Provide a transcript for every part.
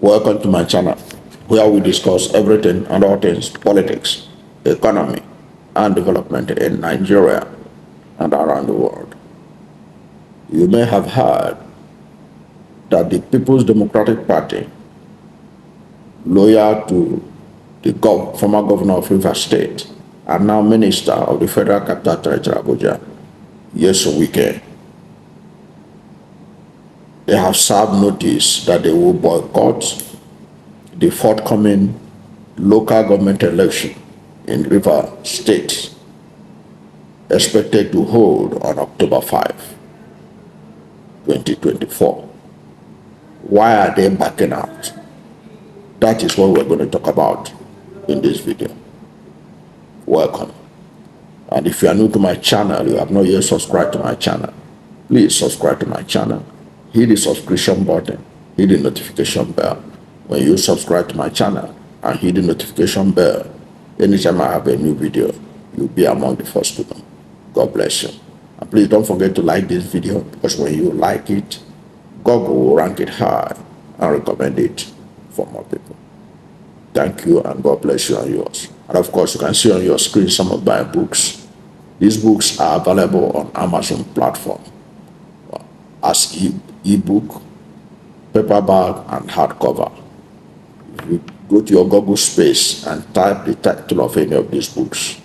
Welcome to my channel, where we discuss everything and all things politics, economy, and development in Nigeria and around the world. You may have heard that the People's Democratic Party, loyal to the former governor of Rivers State and now minister of the Federal Capital Territory, Abuja, Nyesom Wike, they have served notice that they will boycott the forthcoming local government election in Rivers State, expected to hold on October 5, 2024. Why are they backing out? That is what we're going to talk about in this video. Welcome. And if you are new to my channel, you have not yet subscribed to my channel, please subscribe to my channel. Hit the subscription button, hit the notification bell. When you subscribe to my channel and hit the notification bell, anytime I have a new video, you'll be among the first to know. God bless you. And please don't forget to like this video, because when you like it, Google will rank it high and recommend it for more people. Thank you, and God bless you and yours. And of course, you can see on your screen some of my books. These books are available on Amazon platform as ebook, paperback, and hardcover. If you go to your Google space and type the title of any of these books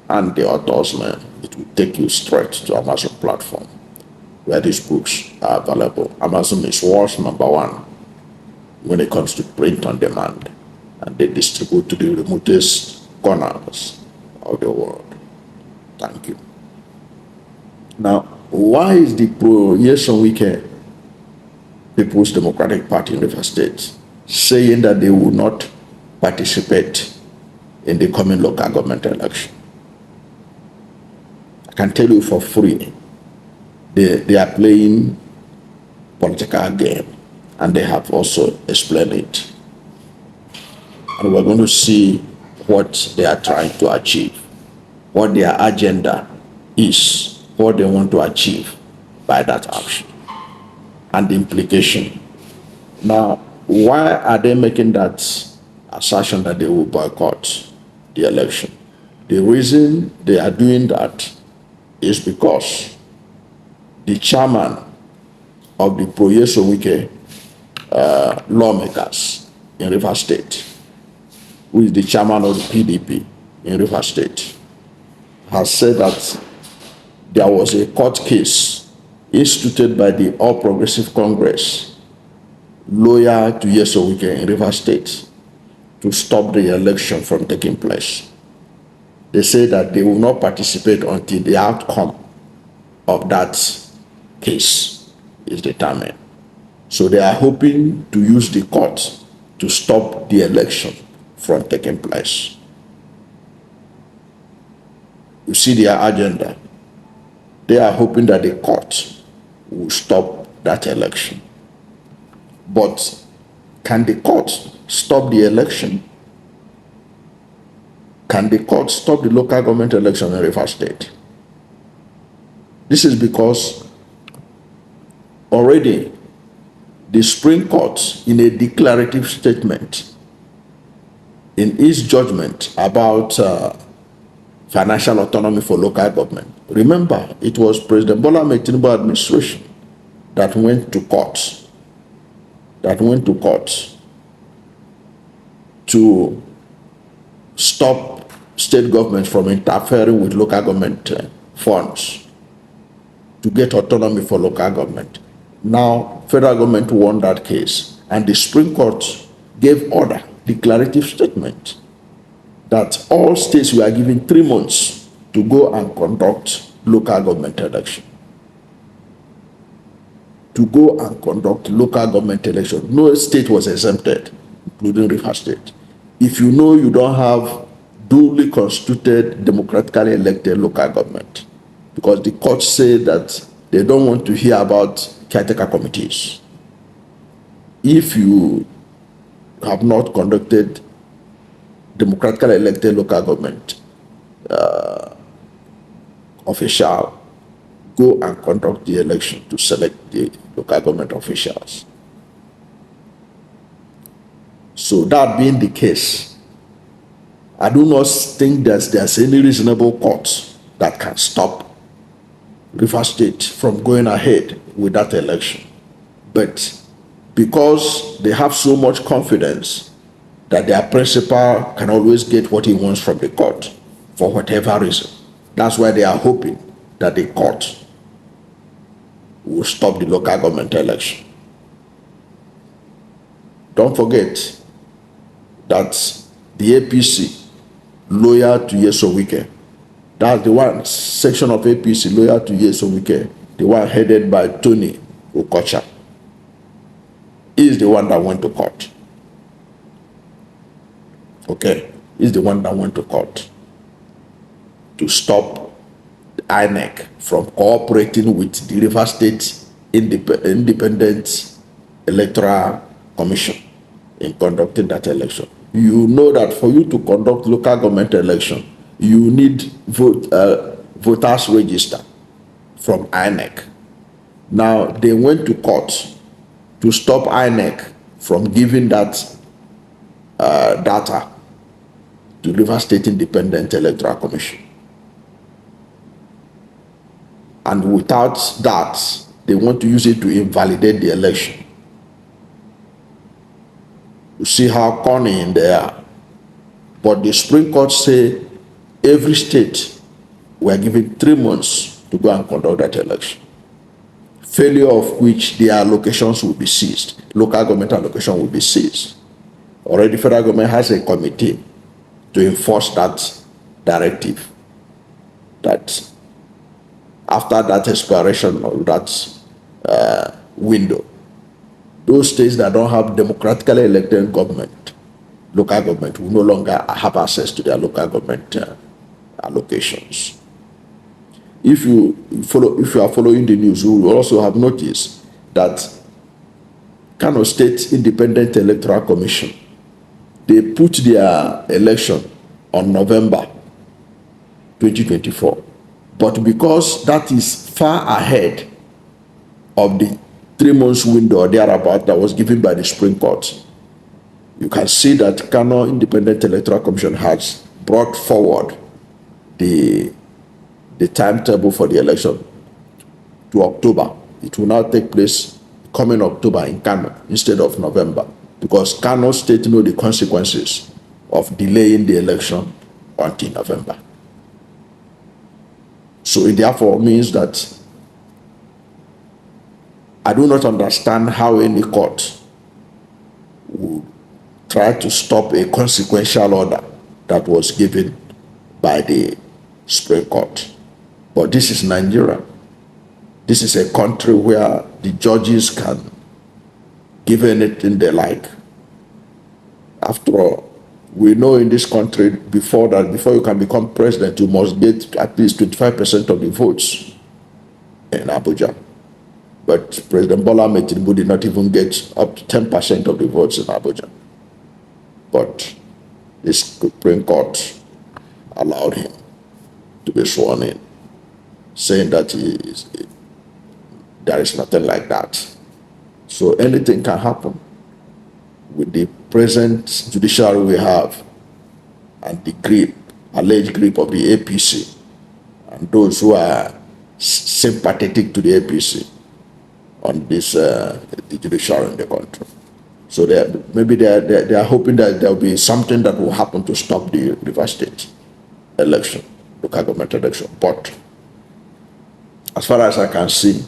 and the author's name, it will take you straight to Amazon platform where these books are available. Amazon is world's #1 when it comes to print on demand, and they distribute to the remotest corners of the world. Thank you. Now, why is the Nyesom Wike People's Democratic Party in Rivers State saying that they will not participate in the coming local government election? I can tell you for free, they are playing political game, and they have also explained it. And we're going to see what they are trying to achieve, what their agenda is, what they want to achieve by that action, and the implication. Now, why are they making that assertion that they will boycott the election? The reason they are doing that is because the chairman of the Nyesom Wike lawmakers in Rivers State, who is the chairman of the PDP in Rivers State, has said that there was a court case instituted by the All Progressive Congress, loyal to Nyesom Wike in Rivers State, to stop the election from taking place. They say that they will not participate until the outcome of that case is determined. So they are hoping to use the court to stop the election from taking place. You see their agenda. They are hoping that the court will stop that election. But can the court stop the election? Can the court stop the local government election in Rivers State? This is because already the Supreme Court, in a declarative statement, in its judgment about financial autonomy for local government. Remember, it was President Bola Ahmed Tinubu administration that went to court, to stop state governments from interfering with local government funds to get autonomy for local government. Now, federal government won that case, and the Supreme Court gave order, declarative statement, that all states were given 3 months to go and conduct local government election. To go and conduct local government election. No state was exempted, including Rivers State. If you know you don't have duly constituted, democratically elected local government, because the court said that they don't want to hear about caretaker committees. If you have not conducted democratically elected local government official, go and conduct the election to select the local government officials. So that being the case, I do not think that there's any reasonable court that can stop River State from going ahead with that election. But because they have so much confidence that their principal can always get what he wants from the court for whatever reason, that's why they are hoping that the court will stop the local government election. Don't forget that the APC, loyal to Nyesom Wike, that's the one section of APC loyal to Nyesom Wike, the one headed by Tony Okocha, is the one that went to court. Okay, is the one that went to court to stop the INEC from cooperating with the River State Independent Electoral Commission in conducting that election. You know that for you to conduct local government election, you need voters register from INEC. Now, they went to court to stop INEC from giving that data to River State Independent Electoral Commission. And without that, they want to use it to invalidate the election. You see how cunning they are. But the Supreme Court say every state were given 3 months to go and conduct that election. Failure of which their allocations will be seized. Local government allocation will be seized. Already federal government has a committee to enforce that directive. That after that expiration of that window, those states that don't have democratically elected government, local government, will no longer have access to their local government allocations. If you are following the news, you will also have noticed that Kano State Independent Electoral Commission, they put their election on November 2024. But because that is far ahead of the 3 months window or thereabout that was given by the Supreme Court, you can see that Kano Independent Electoral Commission has brought forward the timetable for the election to October. It will now take place coming October in Kano instead of November, because Kano State know the consequences of delaying the election until November. So it therefore means that I do not understand how any court would try to stop a consequential order that was given by the Supreme Court. But this is Nigeria. This is a country where the judges can give anything they like. After all, we know in this country before you can become president, you must get at least 25% of the votes in Abuja. But President Bola Ahmed Tinubu did not even get up to 10% of the votes in Abuja. But the Supreme Court allowed him to be sworn in, saying that there is nothing like that. So anything can happen with the present judiciary we have and the alleged grip of the APC and those who are sympathetic to the APC on this the judiciary in the country. So maybe they are hoping that there will be something that will happen to stop the River State election, local government election. But as far as I can see,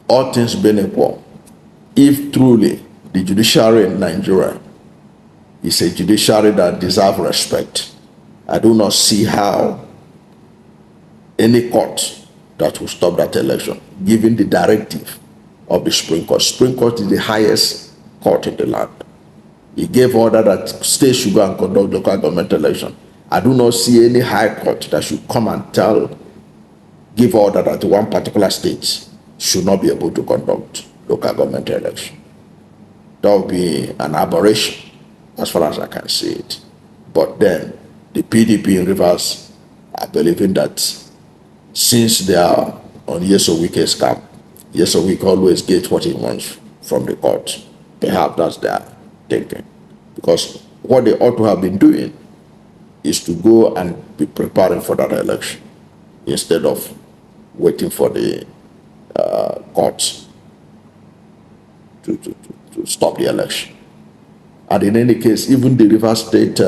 all things being equal, if truly the judiciary in Nigeria is a judiciary that deserves respect, I do not see how any court that will stop that election, given the directive of the Supreme Court. Supreme Court is the highest court in the land. He gave order that states should go and conduct local government election. I do not see any high court that should come and give order that one particular state should not be able to conduct local government election. That would be an aberration as far as I can see it. But then the PDP in Rivers are believing that since they are on Nyesom Wike's camp, Nyesom Wike always gets what he wants from the court. Perhaps that's their thinking. because what they ought to have been doing is to go and be preparing for that election instead of waiting for the courts to stop the election. And in any case, even the Rivers State,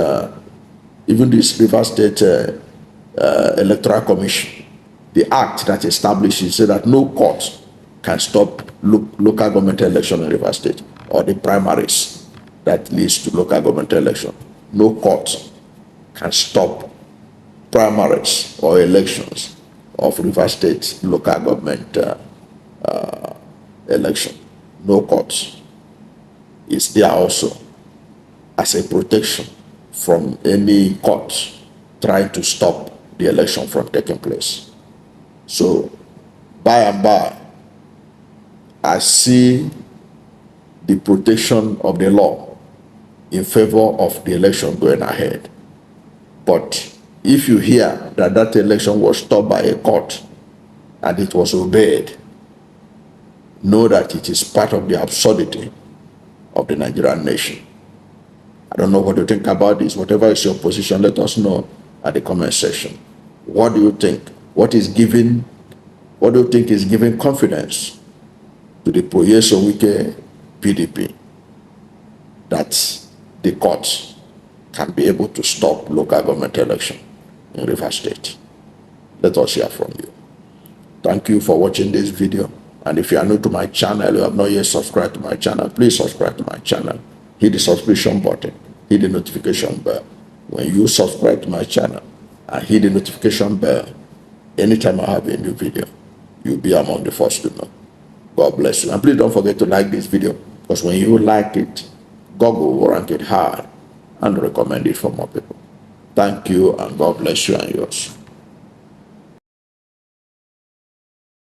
Electoral Commission, the act that establishes so that no court can stop local government election in Rivers State, or the primaries that leads to local government election. No court can stop primaries or elections of Rivers State local government election. No court is there also as a protection from any court trying to stop the election from taking place. So by and by, I see the protection of the law in favor of the election going ahead. But if you hear that that election was stopped by a court and it was obeyed, know that it is part of the absurdity of the Nigerian nation. I don't know what you think about this. Whatever is your position, let us know at the comment section. What do you think? What do you think is giving confidence to the Nyesom Wike PDP that the courts can be able to stop local government election in Rivers State? Let us hear from you. Thank you for watching this video. And if you are new to my channel, you have not yet subscribed to my channel, please subscribe to my channel. Hit the subscription button, hit the notification bell. When you subscribe to my channel and hit the notification bell, anytime I have a new video, you'll be among the first to know. God bless you. And please don't forget to like this video, because when you like it, Google will rank it high and recommend it for more people. Thank you, and God bless you and yours.